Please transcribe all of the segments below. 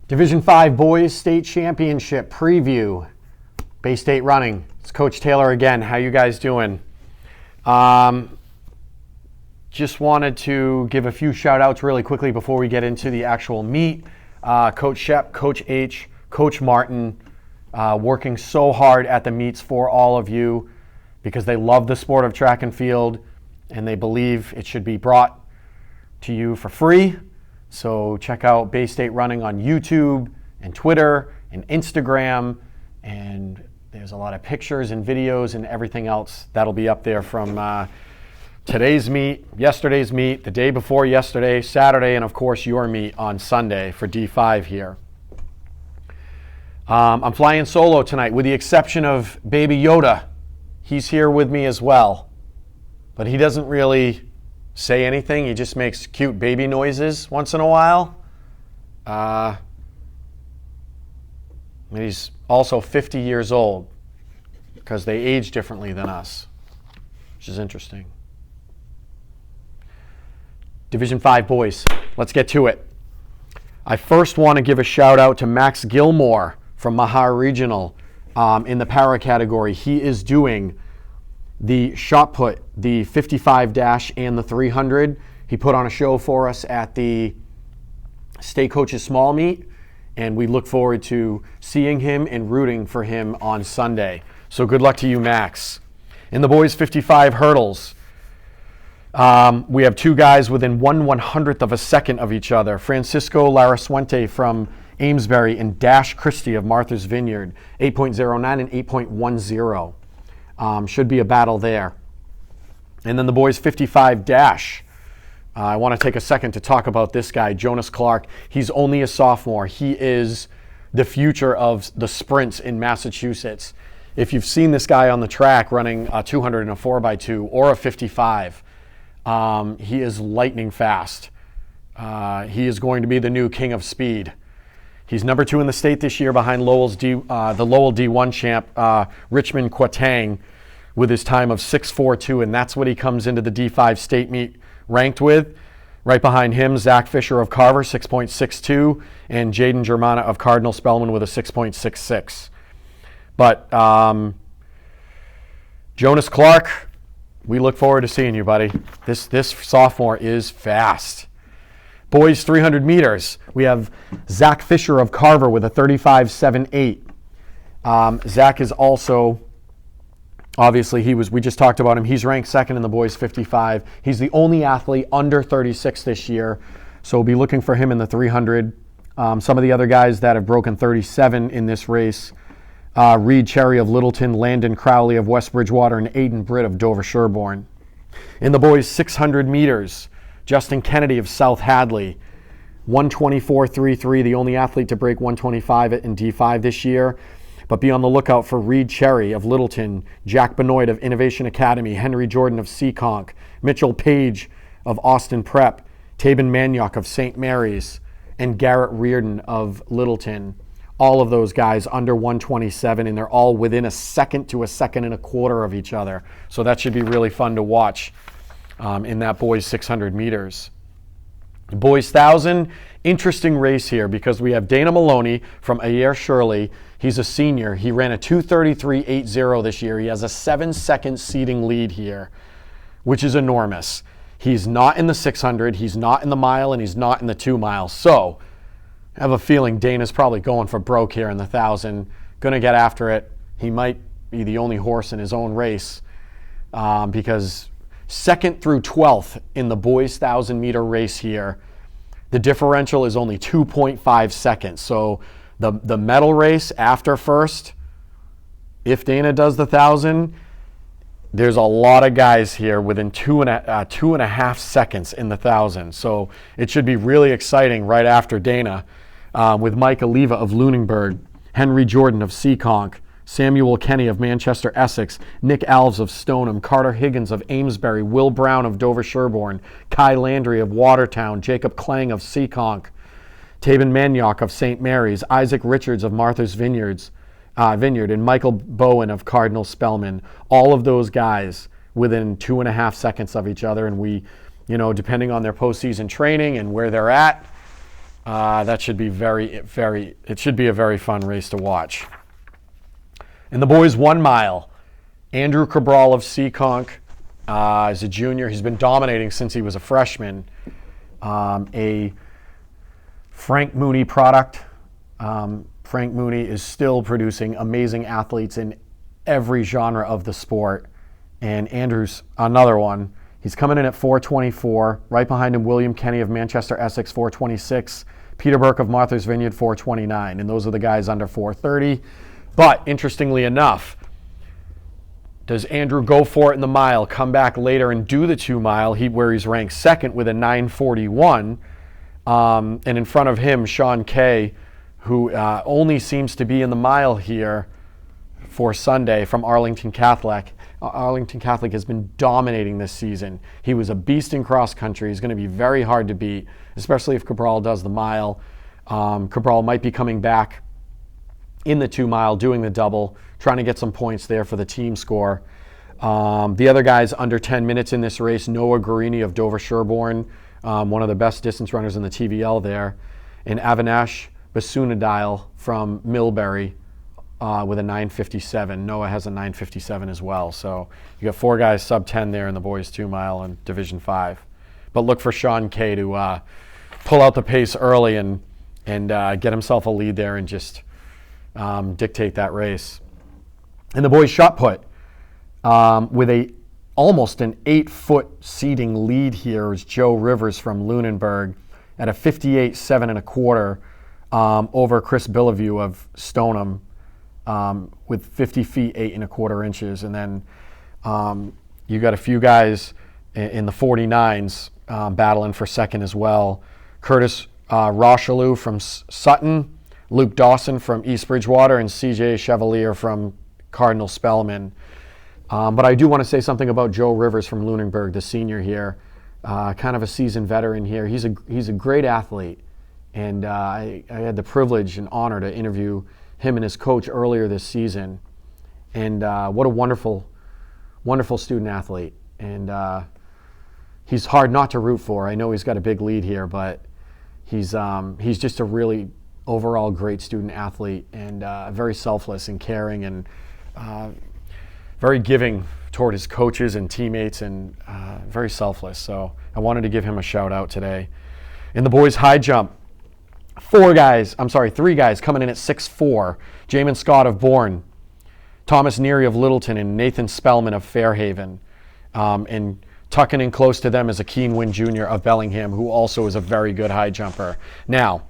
Division 5 Boys State Championship preview. Bay State running. It's Coach Taylor again. How you guys doing? Just wanted to give a few shout outs really quickly before we get into the actual meet. Coach Shep, Coach H, Coach Martin, working so hard at the meets for all of you because they love the sport of track and field and they believe it should be brought to you for free. So check out Bay State Running on YouTube and Twitter and Instagram, and there's a lot of pictures and videos and everything else that'll be up there from today's meet, yesterday's meet, the day before yesterday, Saturday, and of course your meet on Sunday for D5 here. I'm flying solo tonight with the exception of Baby Yoda. He's here with me as well, but he doesn't really say anything. He just makes cute baby noises once in a while. He's also 50 years old because they age differently than us, which is interesting. Division 5 boys, let's get to it. I first want to give a shout out to Max Gilmore from Mahar Regional in the para category. He is doing the shot put, the 55 dash and the 300. He put on a show for us at the State Coaches Small Meet, and we look forward to seeing him and rooting for him on Sunday. So good luck to you, Max. In the boys 55 hurdles, we have two guys within 1/100th of a second of each other. Francisco Larasuente from Amesbury and Dash Christie of Martha's Vineyard, 8.09 and 8.10. Should be a battle there. And then the boys 55 dash. I want to take a second to talk about this guy, Jonas Clark. He's only a sophomore. He is the future of the sprints in Massachusetts. If you've seen this guy on the track running a 200 and a 4x2 or a 55, he is lightning fast. He is going to be the new king of speed. He's number 2 in the state this year behind the Lowell D1 champ, Richmond Quatang, with his time of 6.42, and that's what he comes into the D5 state meet ranked with. Right behind him, Zach Fisher of Carver, 6.62, and Jaden Germana of Cardinal Spellman with a 6.66. But Jonas Clark, we look forward to seeing you, buddy. This sophomore is fast. Boys 300 meters, we have Zach Fisher of Carver with a 35.78. Zach is also, obviously, we just talked about him. He's ranked second in the boys 55. He's the only athlete under 36 this year, so we'll be looking for him in the 300. Some of the other guys that have broken 37 in this race, Reed Cherry of Littleton, Landon Crowley of West Bridgewater, and Aiden Britt of Dover Sherborne. In the boys 600 meters, Justin Kennedy of South Hadley, 124.33, the only athlete to break 125 in D5 this year. But be on the lookout for Reed Cherry of Littleton, Jack Benoit of Innovation Academy, Henry Jordan of Seekonk, Mitchell Page of Austin Prep, Tabin Maniok of St. Mary's, and Garrett Reardon of Littleton. All of those guys under 127, and they're all within a second to a second and a quarter of each other. So that should be really fun to watch in that boys 600 meters. Boys 1,000, interesting race here because we have Dana Maloney from Ayer Shirley. He's a senior. He ran a 2:33.80 this year. He has a 7-second seeding lead here, which is enormous. He's not in the 600, he's not in the mile, and he's not in the 2 miles. So I have a feeling Dana's probably going for broke here in the 1,000. Going to get after it. He might be the only horse in his own race because 2nd through 12th in the boys 1,000 meter race here, the differential is only 2.5 seconds. So the medal race after first, if Dana does the 1,000, there's a lot of guys here within 2.5 seconds in the 1,000. So it should be really exciting right after Dana with Mike Oliva of Lunenburg, Henry Jordan of Seekonk, Samuel Kenny of Manchester, Essex, Nick Alves of Stoneham, Carter Higgins of Amesbury, Will Brown of Dover Sherborne, Kai Landry of Watertown, Jacob Klang of Seekonk, Tabin Maniok of St. Mary's, Isaac Richards of Martha's Vineyard, and Michael Bowen of Cardinal Spellman. All of those guys within 2.5 seconds of each other, and we, depending on their postseason training and where they're at, That should be it should be a very fun race to watch. In the boys 1 mile, Andrew Cabral of Seekonk is a junior. He's been dominating since he was a freshman. A Frank Mooney product. Frank Mooney is still producing amazing athletes in every genre of the sport. And Andrew's another one. He's coming in at 4:24. Right behind him, William Kenny of Manchester, Essex, 4:26. Peter Burke of Martha's Vineyard, 4:29. And those are the guys under 4:30. But interestingly enough, does Andrew go for it in the mile, come back later and do the 2 mile, where he's ranked second with a 9:41. And in front of him, Sean Kay, who only seems to be in the mile here for Sunday from Arlington Catholic. Arlington Catholic has been dominating this season. He was a beast in cross country. He's going to be very hard to beat, especially if Cabral does the mile. Cabral might be coming back in the 2 mile, doing the double, trying to get some points there for the team score. The other guys under 10 minutes in this race, Noah Guarini of Dover Sherborne, one of the best distance runners in the TVL there, and Avinash Basunadile from Millbury with a 9:57. Noah has a 9:57 as well. So you got 4 guys sub 10 there in the boys 2 mile and Division 5. But look for Sean Kay to pull out the pace early and get himself a lead there and just dictate that race. And the boys shot put with almost an 8-foot seeding lead here is Joe Rivers from Lunenburg at a 58.7 1/4 over Chris Billevue of Stoneham with 50 feet 8 1/4 inches. And then you got a few guys in the 49s battling for second as well. Curtis Rocheleau from Sutton, Luke Dawson from East Bridgewater, and CJ Chevalier from Cardinal Spellman. But I do want to say something about Joe Rivers from Lunenburg, the senior here, kind of a seasoned veteran here. He's a great athlete, and I had the privilege and honor to interview him and his coach earlier this season. And what a wonderful, wonderful student athlete. And he's hard not to root for. I know he's got a big lead here, but he's just a really overall great student athlete, and very selfless and caring, and very giving toward his coaches and teammates, and very selfless. So I wanted to give him a shout out today. In the boys high jump, 3 guys coming in at 6'4". Jamin Scott of Bourne, Thomas Neary of Littleton, and Nathan Spellman of Fairhaven. And tucking in close to them is a Keen Jr. of Bellingham, who also is a very good high jumper. Now,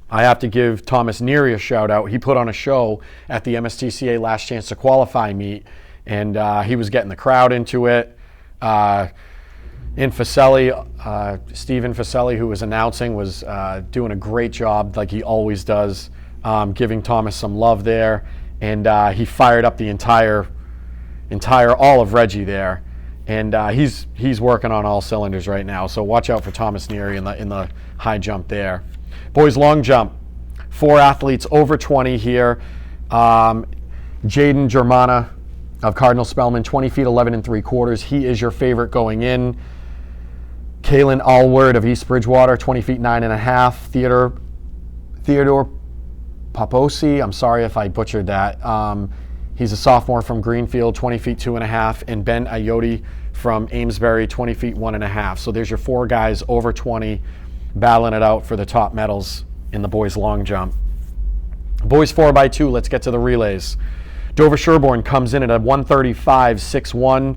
I have to give Thomas Neary a shout out. He put on a show at the MSTCA Last Chance to Qualify meet, and he was getting the crowd into it. Stephen Faselli, who was announcing, was doing a great job, like he always does, giving Thomas some love there, and he fired up the entire all of Reggie there, and he's working on all cylinders right now. So watch out for Thomas Neary in the high jump there. Boys long jump, 4 athletes over 20 here. Jaden Germana of Cardinal Spellman, 20 feet 11 3/4. He is your favorite going in. Kalen Allward of East Bridgewater, 20 feet 9 1/2. Theodore Paposi, I'm sorry if I butchered that. He's a sophomore from Greenfield, 20 feet 2 1/2. And Ben Ayotte from Amesbury, 20 feet 1 1/2. So there's your 4 guys over 20 battling it out for the top medals in the boys long jump. Boys 4x2, let's get to the relays. Dover Sherborne comes in at a 135.61.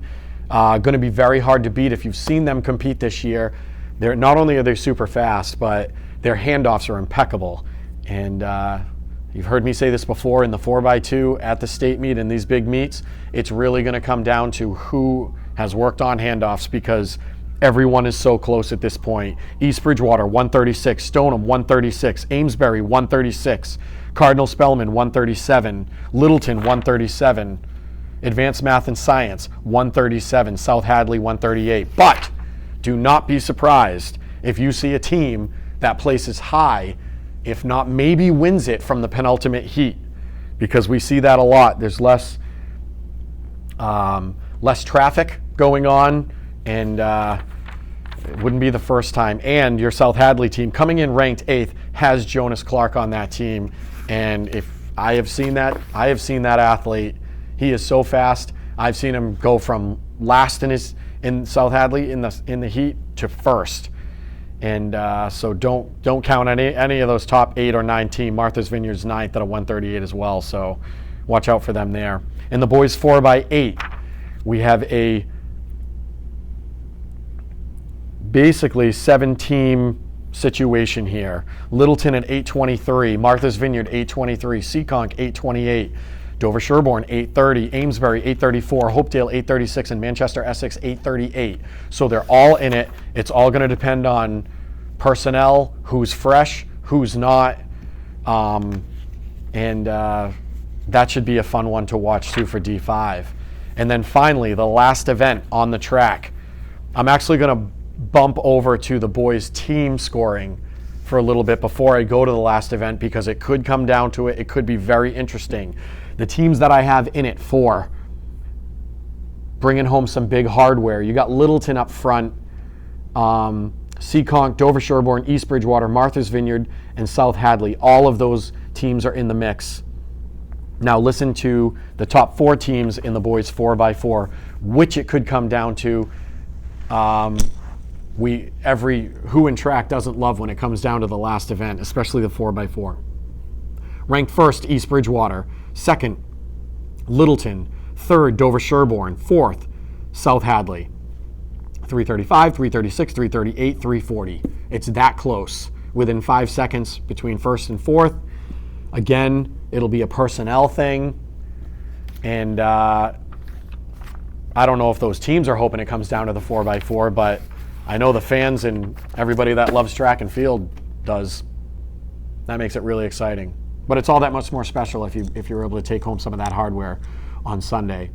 Going to be very hard to beat. If you've seen them compete this year, they're not only are they super fast, but their handoffs are impeccable. And you've heard me say this before in the 4x2 at the state meet and these big meets. It's really going to come down to who has worked on handoffs, because everyone is so close at this point. East Bridgewater 136, Stoneham 136, Amesbury 136, Cardinal Spellman 137, Littleton 137, Advanced Math and Science 137, South Hadley 138. But do not be surprised if you see a team that places high, if not maybe wins it from the penultimate heat, because we see that a lot. There's less traffic going on, and It wouldn't be the first time. And your South Hadley team, coming in ranked 8th, has Jonas Clark on that team. And if I have seen that athlete. He is so fast. I've seen him go from last in South Hadley in the heat to first. And so don't count any of those top 8 or 9 team. Martha's Vineyard's 9th at a 138 as well. So watch out for them there. In the boys 4x8, we have a basically 7-team situation here. Littleton at 823, Martha's Vineyard 823, Seekonk 828, Dover Sherborne 830, Amesbury 834, Hopedale 836, and Manchester Essex 838. So they're all in it. It's all going to depend on personnel, who's fresh, who's not, and that should be a fun one to watch too for D5. And then finally, the last event on the track. I'm actually going to bump over to the boys' team scoring for a little bit before I go to the last event, because it could come down to it. It could be very interesting. The teams that I have in it for bringing home some big hardware. You got Littleton up front, Seekonk, Dover Sherborne, East Bridgewater, Martha's Vineyard, and South Hadley. All of those teams are in the mix. Now listen to the top 4 teams in the boys 4x4, which it could come down to. Who in track doesn't love when it comes down to the last event, especially the 4x4. Ranked first, East Bridgewater. Second, Littleton. Third, Dover Sherborne. Fourth, South Hadley. 335, 336, 338, 340. It's that close, within 5 seconds between first and fourth. Again, it'll be a personnel thing, and I don't know if those teams are hoping it comes down to the 4x4, but I know the fans and everybody that loves track and field does. That makes it really exciting. But it's all that much more special if you're able to take home some of that hardware on Sunday.